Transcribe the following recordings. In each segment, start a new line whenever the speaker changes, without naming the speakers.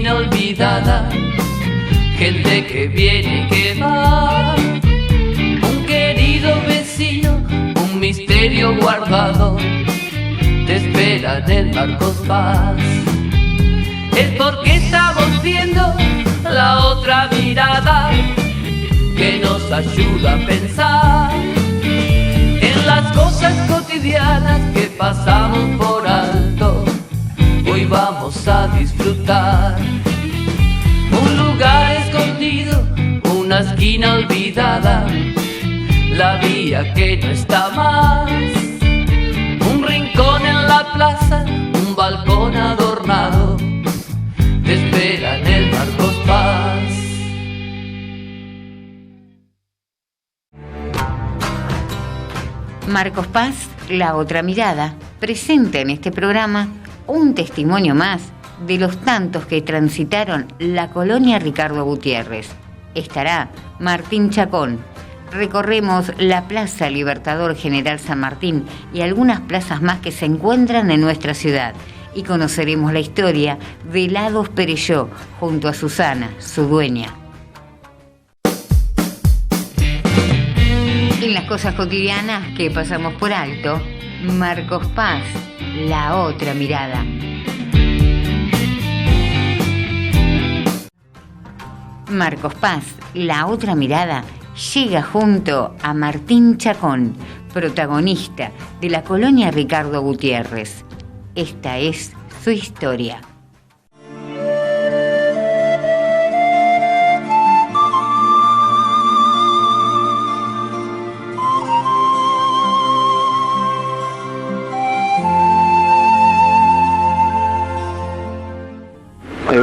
Olvidada, gente que viene y que va, un querido vecino, un misterio guardado, te espera en el Marcos Paz. Es porque estamos viendo la otra mirada que nos ayuda a pensar en las cosas cotidianas que pasamos por alto. Hoy vamos a disfrutar un lugar escondido, una esquina olvidada, la vía que no está más, un rincón en la plaza, un balcón adornado, te espera en el Marcos Paz.
Marcos Paz, la otra mirada, presenta en este programa un testimonio más de los tantos que transitaron la colonia Ricardo Gutiérrez. Estará Martín Chacón. Recorremos la Plaza Libertador General San Martín y algunas plazas más que se encuentran en nuestra ciudad y conoceremos la historia de Lados Perelló junto a Susana, su dueña. En las cosas cotidianas que pasamos por alto, Marcos Paz, la otra mirada. Marcos Paz, la otra mirada, llega junto a Martín Chacón, protagonista de la colonia Ricardo Gutiérrez. Esta es su historia.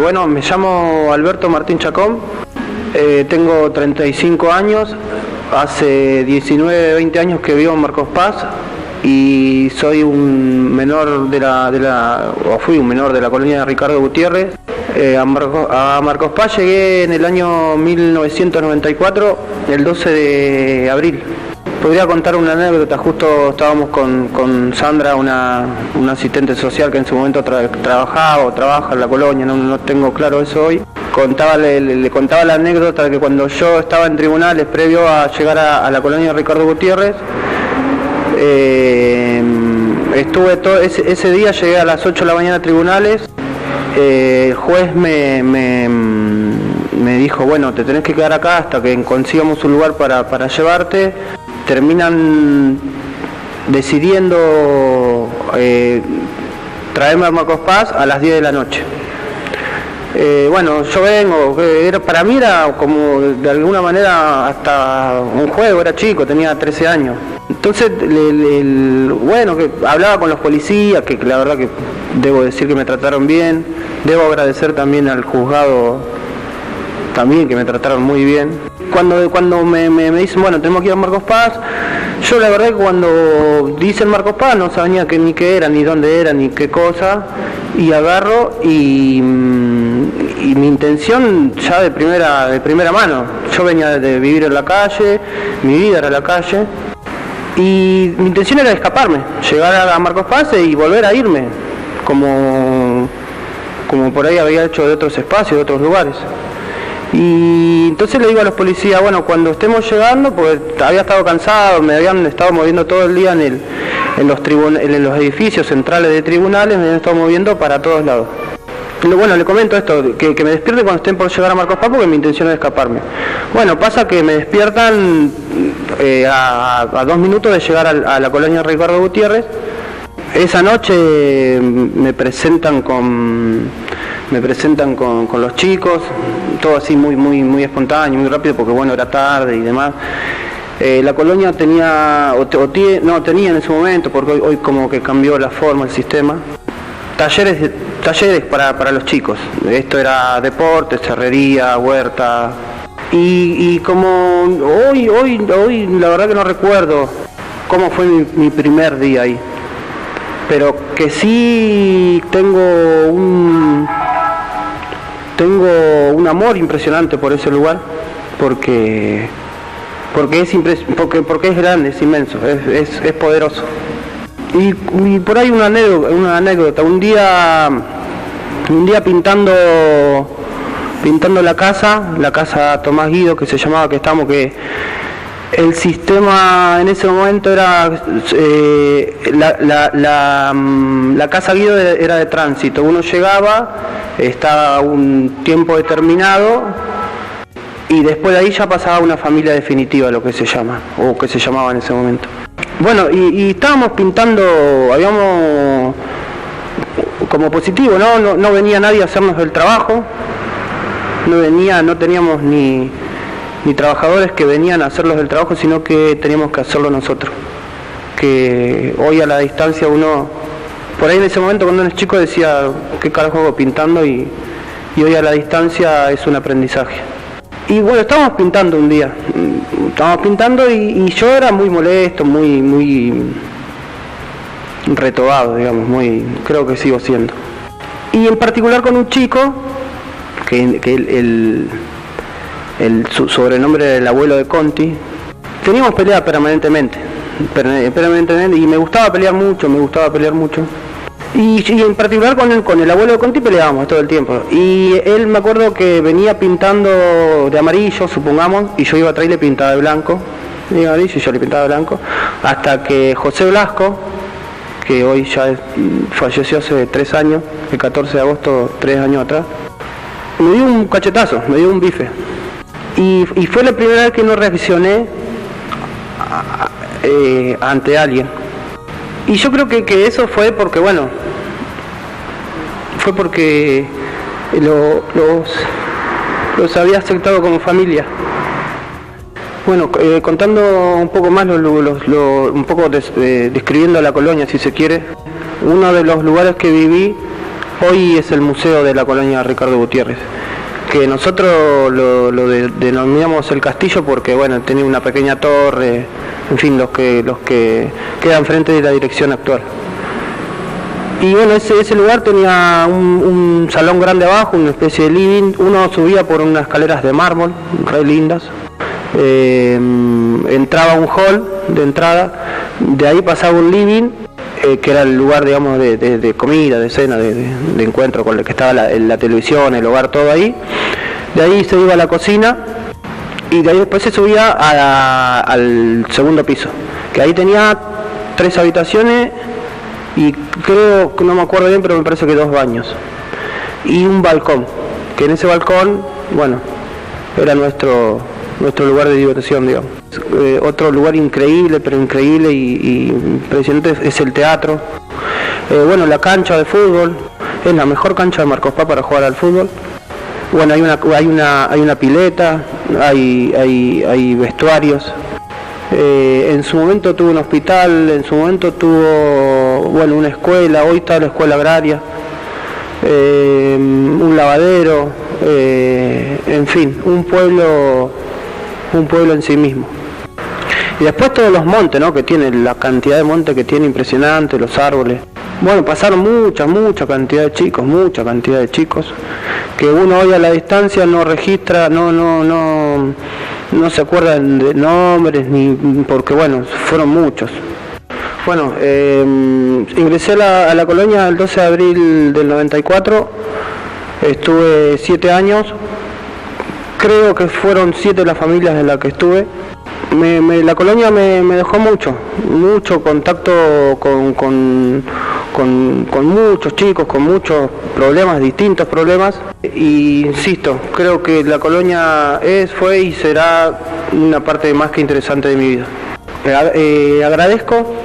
Bueno, me llamo Alberto Martín Chacón, tengo 35 años, hace 19, 20 años que vivo en Marcos Paz y soy un menor fui un menor de la colonia de Ricardo Gutiérrez. A Marcos Paz llegué en el año 1994, el 12 de abril. Podría contar una anécdota. Justo estábamos con Sandra, una asistente social que en su momento trabajaba o trabaja en la colonia, no tengo claro eso hoy. Le contaba la anécdota de que cuando yo estaba en tribunales, previo a llegar a la colonia de Ricardo Gutiérrez, estuve todo ese día, llegué a las 8 de la mañana a tribunales. El juez me dijo, bueno, te tenés que quedar acá hasta que consigamos un lugar para llevarte. Terminan decidiendo traerme a Marcos Paz a las 10 de la noche. Bueno, yo vengo, para mí era como de alguna manera hasta un juego, era chico, tenía 13 años. Entonces, bueno, que hablaba con los policías, que la verdad que debo decir que me trataron bien. Debo agradecer también al juzgado, también que me trataron muy bien. Cuando me dicen, bueno, tenemos que ir a Marcos Paz, yo la verdad que cuando dicen Marcos Paz no sabía ni qué era, ni dónde era, ni qué cosa, y agarro y mi intención ya de primera mano. Yo venía de vivir en la calle, mi vida era la calle, y mi intención era escaparme, llegar a Marcos Paz y volver a irme, como por ahí había hecho de otros espacios, de otros lugares. Y entonces le digo a los policías, bueno, cuando estemos llegando, porque había estado cansado, me habían estado moviendo todo el día en los edificios centrales de tribunales, me habían estado moviendo para todos lados. Bueno, le comento esto, que me despierte cuando estén por llegar a Marcos Paz, porque mi intención es escaparme. Bueno, pasa que me despiertan a 2 minutos de llegar a la colonia Ricardo Gutiérrez. Esa noche me presentan con los chicos, todo así muy espontáneo, muy rápido, porque bueno, era tarde y demás. La colonia tenía en ese momento, porque hoy como que cambió la forma, el sistema, talleres talleres para los chicos. Esto era deporte, herrería, huerta. Y como hoy la verdad que no recuerdo cómo fue mi primer día ahí. Pero que sí tengo un amor impresionante por ese lugar, porque es grande, es inmenso, es poderoso. Y por ahí una anécdota, un día pintando la casa Tomás Guido, que se llamaba, que el sistema en ese momento era la casa Guido era de tránsito. Uno llegaba, estaba un tiempo determinado y después de ahí ya pasaba una familia definitiva, lo que se llama, o que se llamaba en ese momento. Bueno, y estábamos pintando, habíamos como positivo, no venía nadie a hacernos el trabajo, no teníamos ni trabajadores que venían a hacerlos del trabajo, sino que teníamos que hacerlo nosotros. Que hoy a la distancia uno, por ahí en ese momento cuando uno es chico decía, ¿qué carajo hago pintando? Y hoy a la distancia es un aprendizaje. Y bueno, estábamos pintando un día, y yo era muy molesto, muy retobado, digamos, creo que sigo siendo. Y en particular con un chico, que su sobrenombre era el abuelo de Conti. Teníamos peleas permanentemente, y me gustaba pelear mucho. Y en particular con el abuelo de Conti peleábamos todo el tiempo. Y él, me acuerdo que venía pintando de amarillo, supongamos, y yo iba atrás y le pintaba de blanco. De amarillo y yo le pintaba de blanco. Hasta que José Blasco, que hoy ya falleció hace 3 años, el 14 de agosto, 3 años atrás, me dio un cachetazo, me dio un bife. Y fue la primera vez que no reaccioné ante alguien. Y yo creo que eso fue porque, los había aceptado como familia. Bueno, contando un poco más, describiendo la colonia, si se quiere, uno de los lugares que viví hoy es el Museo de la Colonia Ricardo Gutiérrez, que nosotros lo denominamos el castillo porque, tenía una pequeña torre, en fin, los que quedan frente de la dirección actual. Y ese lugar tenía un salón grande abajo, una especie de living. Uno subía por unas escaleras de mármol, re lindas. Entraba a un hall de entrada, de ahí pasaba un living, que era el lugar, digamos, de comida, de cena, de encuentro, con el que estaba la televisión, el hogar, todo ahí. De ahí se iba a la cocina y de ahí después se subía al segundo piso, que ahí tenía 3 habitaciones y creo, que no me acuerdo bien, pero me parece que 2 baños y un balcón, que en ese balcón, era nuestro lugar de diversión, digamos. Otro lugar increíble y impresionante es el teatro. La cancha de fútbol es la mejor cancha de Marcos Paz para jugar al fútbol. Hay una pileta, hay vestuarios. En su momento tuvo un hospital, en su momento tuvo una escuela, hoy está la escuela agraria, un lavadero, en fin, un pueblo en sí mismo. Y después todos los montes, ¿no?, que tiene, la cantidad de montes que tiene impresionante, los árboles. Pasaron mucha cantidad de chicos, que uno hoy a la distancia no registra, no se acuerdan de nombres, ni porque fueron muchos. Ingresé a la colonia el 12 de abril del 94, estuve 7 años, creo que fueron 7 las familias en las que estuve. La colonia me dejó mucho contacto con muchos chicos, con muchos problemas, distintos problemas. Y insisto, creo que la colonia fue y será una parte más que interesante de mi vida. Agradezco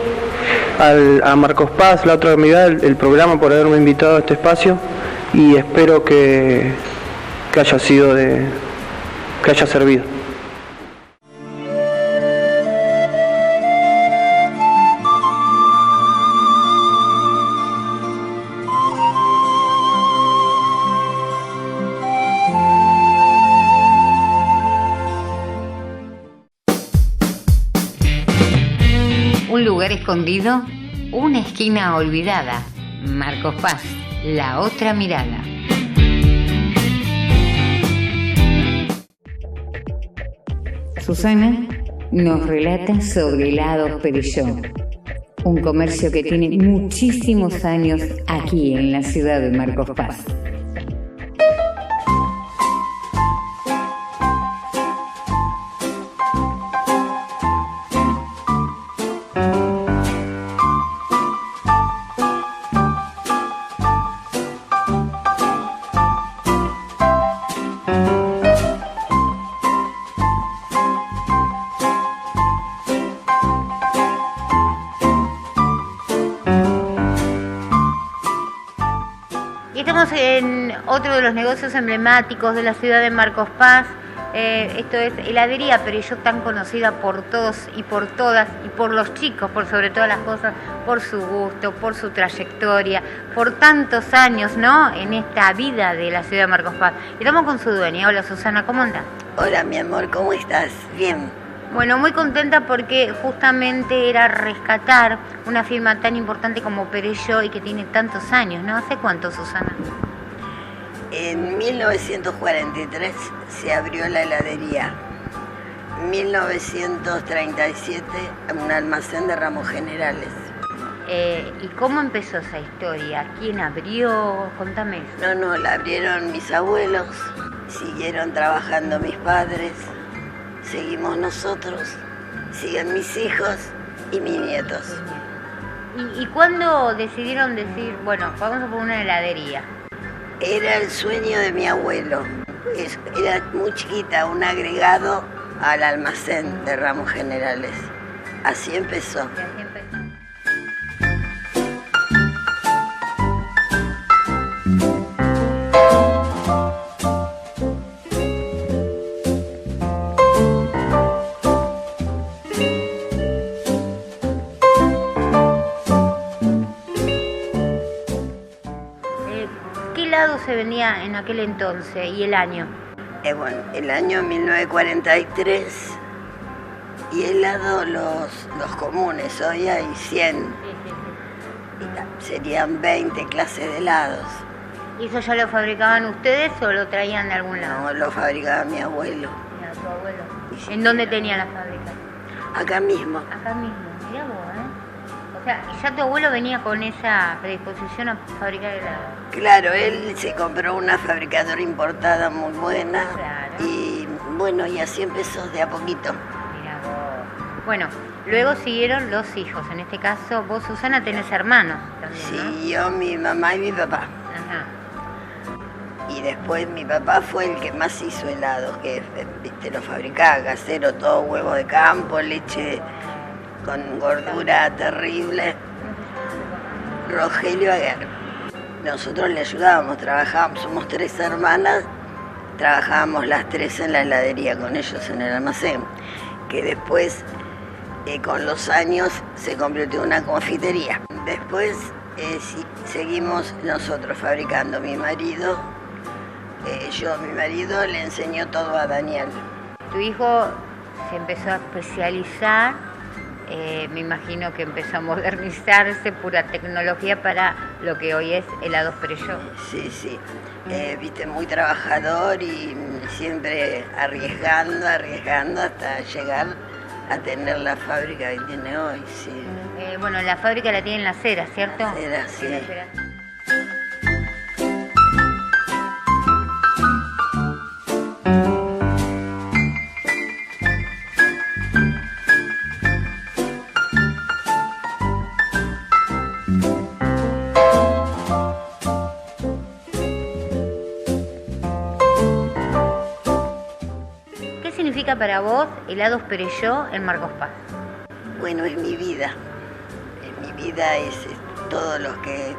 a Marcos Paz, La Otra Mirada, el programa, por haberme invitado a este espacio, y espero que haya servido.
lugar escondido, una esquina olvidada. Marcos Paz, la otra mirada. Susana nos relata sobre helados Perelló, un comercio que tiene muchísimos años aquí en la ciudad de Marcos Paz.
En otro de los negocios emblemáticos de la ciudad de Marcos Paz, esto es Heladería Perelló, tan conocida por todos y por todas, y por los chicos, por sobre todas las cosas, por su gusto, por su trayectoria, por tantos años, ¿no?, en esta vida de la ciudad de Marcos Paz. Y estamos con su dueña. Hola, Susana, ¿cómo andás?
Hola, mi amor, ¿cómo estás? Bien.
Bueno, muy contenta porque justamente era rescatar una firma tan importante como Perelló y que tiene tantos años, ¿no? ¿Hace cuánto, Susana?
En 1943 se abrió la heladería. 1937 un almacén de Ramos Generales.
¿Y cómo empezó esa historia? ¿Quién abrió? Contame eso.
No, la abrieron mis abuelos, siguieron trabajando mis padres, seguimos nosotros, siguen mis hijos y mis nietos.
¿Y cuándo decidieron decir, bueno, vamos a poner una heladería?
Era el sueño de mi abuelo. Era muy chiquita, un agregado al almacén de Ramos Generales. Así empezó.
Se vendía en aquel entonces y el año?
Bueno, el año 1943 y helado los comunes, hoy hay 100. Serían 20 clases de helados.
¿Y eso ya lo fabricaban ustedes o lo traían de algún lado?
No, lo fabricaba mi abuelo.
Mira, tu abuelo. ¿En dónde tenía la fábrica?
Acá mismo.
Acá mismo, mirá vos, O sea, ya tu abuelo venía con esa predisposición a fabricar helado.
Claro, él se compró una fabricadora importada muy buena.
Claro.
Y bueno, y así empezó de a poquito.
Mirá vos. Bueno, luego siguieron los hijos. En este caso, vos, Susana, tenés hermanos también,
Sí,
¿no?
yo, mi mamá y mi papá.
Ajá.
Y después mi papá fue el que más hizo helados, que viste, lo fabricaba casero, todo huevo de campo, leche con gordura terrible. Rogelio Aguer. Nosotros le ayudábamos, trabajábamos, somos 3 hermanas, trabajábamos las 3 en la heladería con ellos en el almacén, que después con los años se convirtió en una confitería. Después seguimos nosotros fabricando. Mi marido le enseñó todo a Daniel.
Tu hijo se empezó a especializar, me imagino que empezó a modernizarse, pura tecnología para lo que hoy es Helados Perelló.
Sí, viste, muy trabajador y siempre arriesgando hasta llegar a tener la fábrica que tiene hoy, sí.
Bueno, la fábrica la tiene en Las Heras, ¿cierto?
Las Heras, sí.
Las Heras. ¿Qué significa para vos Helados Perelló en Marcos Paz?
Bueno, es mi vida. Mi vida es todo lo que,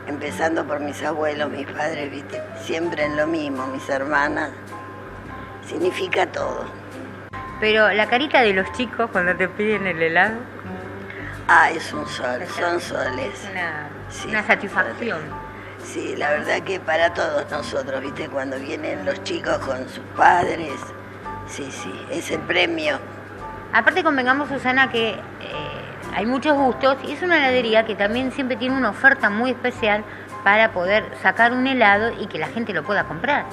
empezando por mis abuelos, mis padres, viste, siempre en lo mismo, mis hermanas, significa todo.
Pero la carita de los chicos cuando te piden el helado.
Es un sol, son soles.
Una satisfacción.
Sí, la verdad que para todos nosotros, viste, cuando vienen los chicos con sus padres, sí, es el premio.
Aparte convengamos, Susana, que hay muchos gustos y es una heladería que también siempre tiene una oferta muy especial para poder sacar un helado y que la gente lo pueda comprar.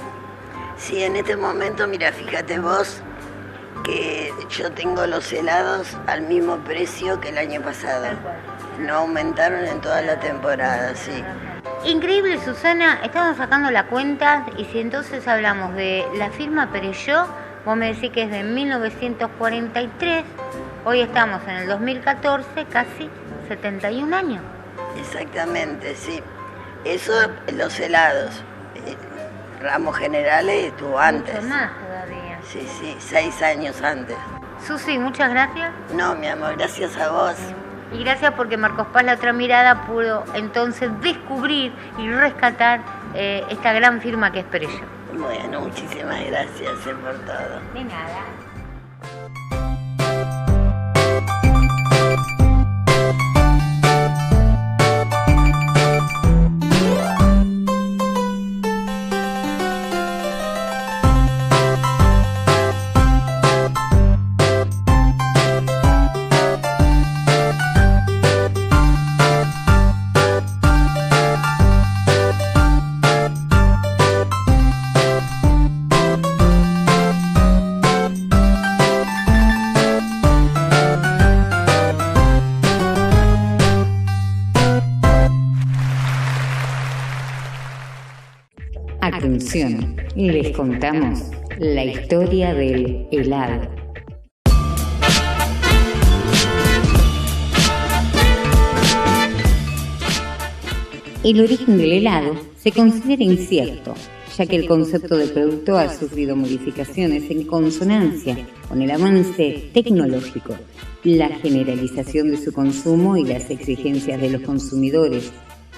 Sí, en este momento, mira, fíjate vos que yo tengo los helados al mismo precio que el año pasado. No aumentaron en toda la temporada, sí.
Increíble, Susana, estamos sacando la cuenta y si entonces hablamos de la firma Perelló, vos me decís que es de 1943, hoy estamos en el 2014, casi 71 años.
Exactamente, sí. Eso, los helados. Ramos Generales estuvo antes.
Mucho más todavía.
Sí, 6 años antes.
Susi, muchas gracias.
No, mi amor, gracias a vos.
Y gracias porque Marcos Paz La Otra Mirada pudo entonces descubrir y rescatar esta gran firma que es Perelló.
Bueno, muchísimas gracias por todo.
De nada.
Atención, les contamos la historia del helado. El origen del helado se considera incierto, ya que el concepto de producto ha sufrido modificaciones en consonancia con el avance tecnológico, la generalización de su consumo y las exigencias de los consumidores.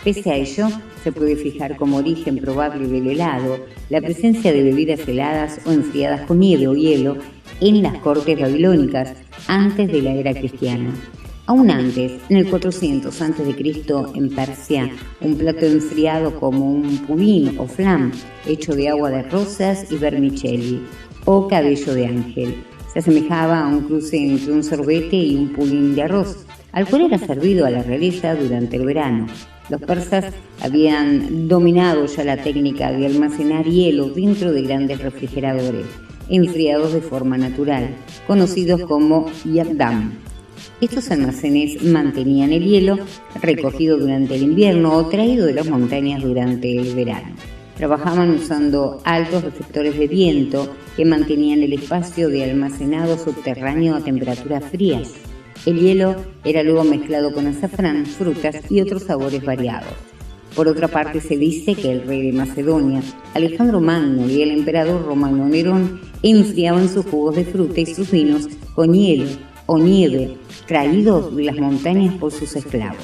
Pese a ello, se puede fijar como origen probable del helado la presencia de bebidas heladas o enfriadas con nieve o hielo en las cortes babilónicas antes de la era cristiana. Aún antes, en el 400 a.C., en Persia, un plato enfriado como un pudín o flan, hecho de agua de rosas y vermicelli, o cabello de ángel. Se asemejaba a un cruce entre un sorbete y un pudín de arroz, al cual era servido a la realeza durante el verano. Los persas habían dominado ya la técnica de almacenar hielo dentro de grandes refrigeradores, enfriados de forma natural, conocidos como yagdam. Estos almacenes mantenían el hielo recogido durante el invierno o traído de las montañas durante el verano. Trabajaban usando altos receptores de viento que mantenían el espacio de almacenado subterráneo a temperaturas frías. El hielo era luego mezclado con azafrán, frutas y otros sabores variados. Por otra parte, se dice que el rey de Macedonia, Alejandro Magno, y el emperador romano Nerón enfriaban sus jugos de fruta y sus vinos con hielo o nieve, traídos de las montañas por sus esclavos.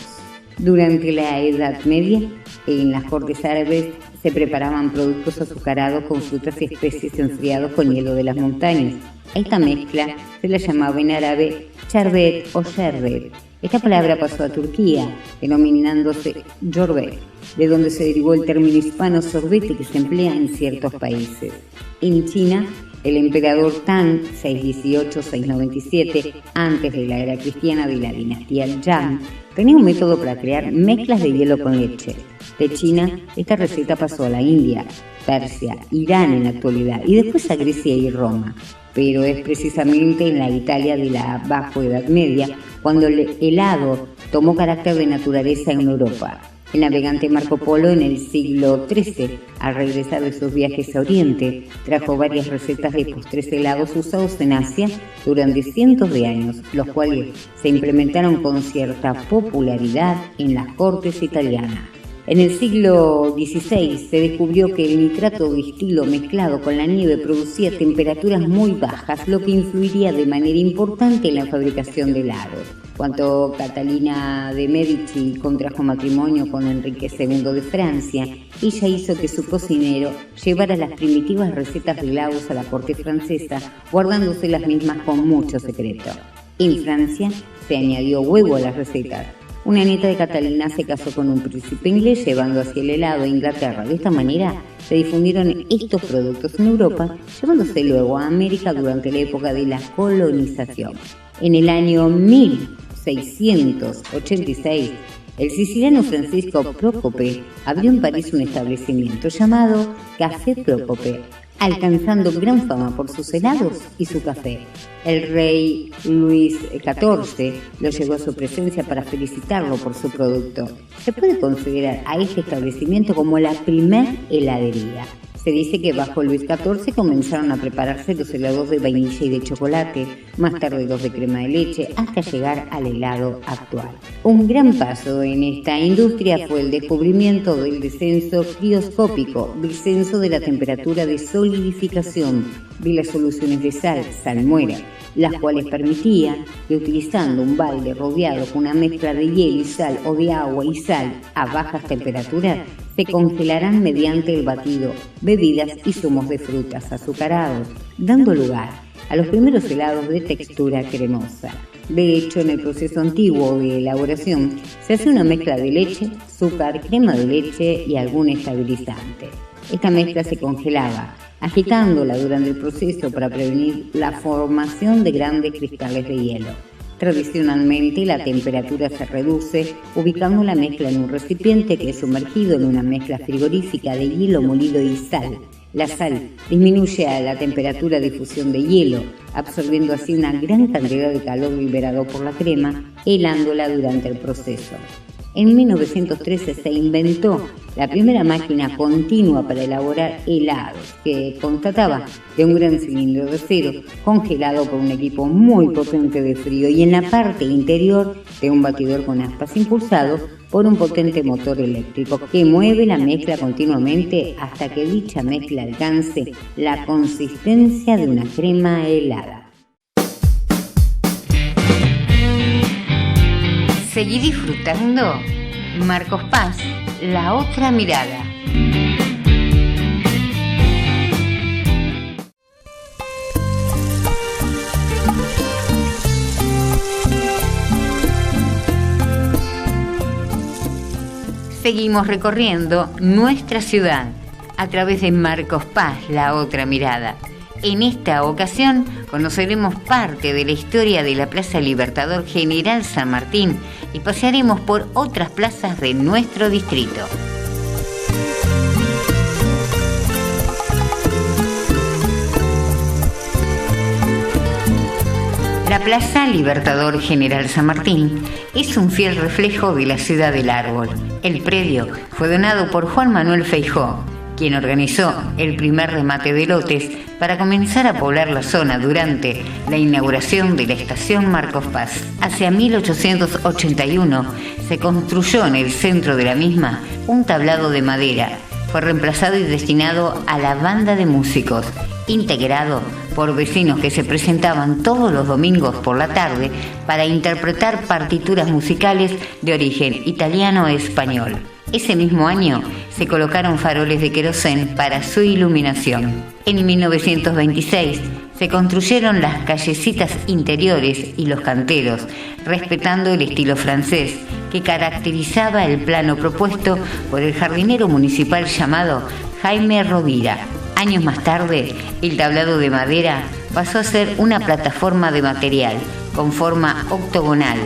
Durante la Edad Media, en las cortes árabes se preparaban productos azucarados con frutas y especies enfriados con hielo de las montañas. A esta mezcla se la llamaba en árabe charbet o sherbet. Esta palabra pasó a Turquía, denominándose yorbet, de donde se derivó el término hispano sorbete que se emplea en ciertos países. En China, el emperador Tang, 618-697, antes de la era cristiana de la dinastía Yang, tenía un método para crear mezclas de hielo con leche. De China, esta receta pasó a la India, Persia, Irán en la actualidad y después a Grecia y Roma. Pero es precisamente en la Italia de la Baja Edad Media cuando el helado tomó carácter de naturaleza en Europa. El navegante Marco Polo en el siglo XIII, al regresar de sus viajes a Oriente, trajo varias recetas de postres helados usados en Asia durante cientos de años, los cuales se implementaron con cierta popularidad en las cortes italianas. En el siglo XVI se descubrió que el nitrato de estilo mezclado con la nieve producía temperaturas muy bajas, lo que influiría de manera importante en la fabricación de helados. Cuando Catalina de Medici contrajo matrimonio con Enrique II de Francia, ella hizo que su cocinero llevara las primitivas recetas de helados a la corte francesa, guardándose las mismas con mucho secreto. En Francia se añadió huevo a las recetas. Una nieta de Catalina se casó con un príncipe inglés llevando hacia el helado a Inglaterra. De esta manera se difundieron estos productos en Europa, llevándose luego a América durante la época de la colonización. En el año 1000 1686, el siciliano Francisco Prócope abrió en París un establecimiento llamado Café Prócope, alcanzando gran fama por sus helados y su café. El rey Luis XIV lo llevó a su presencia para felicitarlo por su producto. Se puede considerar a este establecimiento como la primer heladería. Se dice que bajo Luis XIV comenzaron a prepararse los helados de vainilla y de chocolate, más tarde los de crema de leche, hasta llegar al helado actual. Un gran paso en esta industria fue el descubrimiento del descenso crioscópico, descenso de la temperatura de solidificación de las soluciones de sal, salmuera, las cuales permitían que utilizando un balde rodeado con una mezcla de hielo y sal o de agua y sal a bajas temperaturas, se congelarán mediante el batido bebidas y zumos de frutas azucarados, dando lugar a los primeros helados de textura cremosa. De hecho, en el proceso antiguo de elaboración se hace una mezcla de leche, azúcar, crema de leche y algún estabilizante. Esta mezcla se congelaba, agitándola durante el proceso para prevenir la formación de grandes cristales de hielo. Tradicionalmente, la temperatura se reduce ubicando la mezcla en un recipiente que es sumergido en una mezcla frigorífica de hielo molido y sal. La sal disminuye a la temperatura de fusión de hielo, absorbiendo así una gran cantidad de calor liberado por la crema, helándola durante el proceso. En 1913 se inventó la primera máquina continua para elaborar helados, que constataba de un gran cilindro de acero congelado por un equipo muy potente de frío y en la parte interior de un batidor con aspas impulsado por un potente motor eléctrico que mueve la mezcla continuamente hasta que dicha mezcla alcance la consistencia de una crema helada. Seguí disfrutando Marcos Paz, la otra mirada. Seguimos recorriendo nuestra ciudad a través de Marcos Paz, la otra mirada. En esta ocasión conoceremos parte de la historia de la Plaza Libertador General San Martín y pasearemos por otras plazas de nuestro distrito. La Plaza Libertador General San Martín es un fiel reflejo de la ciudad del árbol. El predio fue donado por Juan Manuel Feijó, quien organizó el primer remate de lotes para comenzar a poblar la zona durante la inauguración de la estación Marcos Paz. Hacia 1881 se construyó en el centro de la misma un tablado de madera. Fue reemplazado y destinado a la banda de músicos, integrado por vecinos que se presentaban todos los domingos por la tarde para interpretar partituras musicales de origen italiano e español. Ese mismo año se colocaron faroles de querosén para su iluminación. En 1926 se construyeron las callecitas interiores y los canteros, respetando el estilo francés que caracterizaba el plano propuesto por el jardinero municipal llamado Jaime Rovira. Años más tarde, el tablado de madera pasó a ser una plataforma de material con forma octogonal,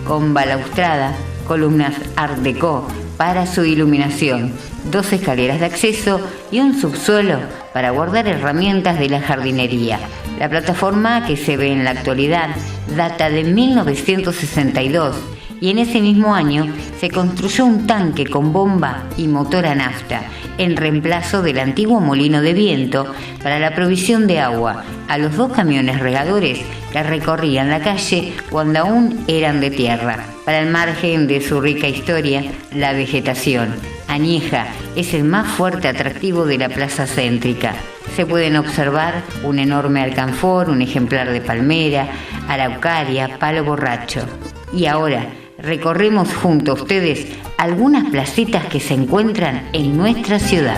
con balaustrada, columnas Art Deco para su iluminación, 2 escaleras de acceso y un subsuelo para guardar herramientas de la jardinería. La plataforma que se ve en la actualidad data de 1962 y en ese mismo año se construyó un tanque con bomba y motor a nafta en reemplazo del antiguo molino de viento para la provisión de agua a los 2 camiones regadores que recorrían la calle cuando aún eran de tierra. Para el margen de su rica historia, la vegetación añeja es el más fuerte atractivo de la plaza céntrica. Se pueden observar un enorme alcanfor, un ejemplar de palmera, araucaria, palo borracho. Y ahora recorremos junto a ustedes algunas placitas que se encuentran en nuestra ciudad.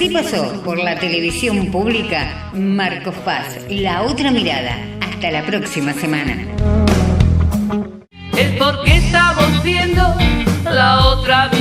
Así pasó por la televisión pública Marcos Paz, La Otra Mirada. Hasta la próxima semana.
Es porque estamos viendo la otra mirada.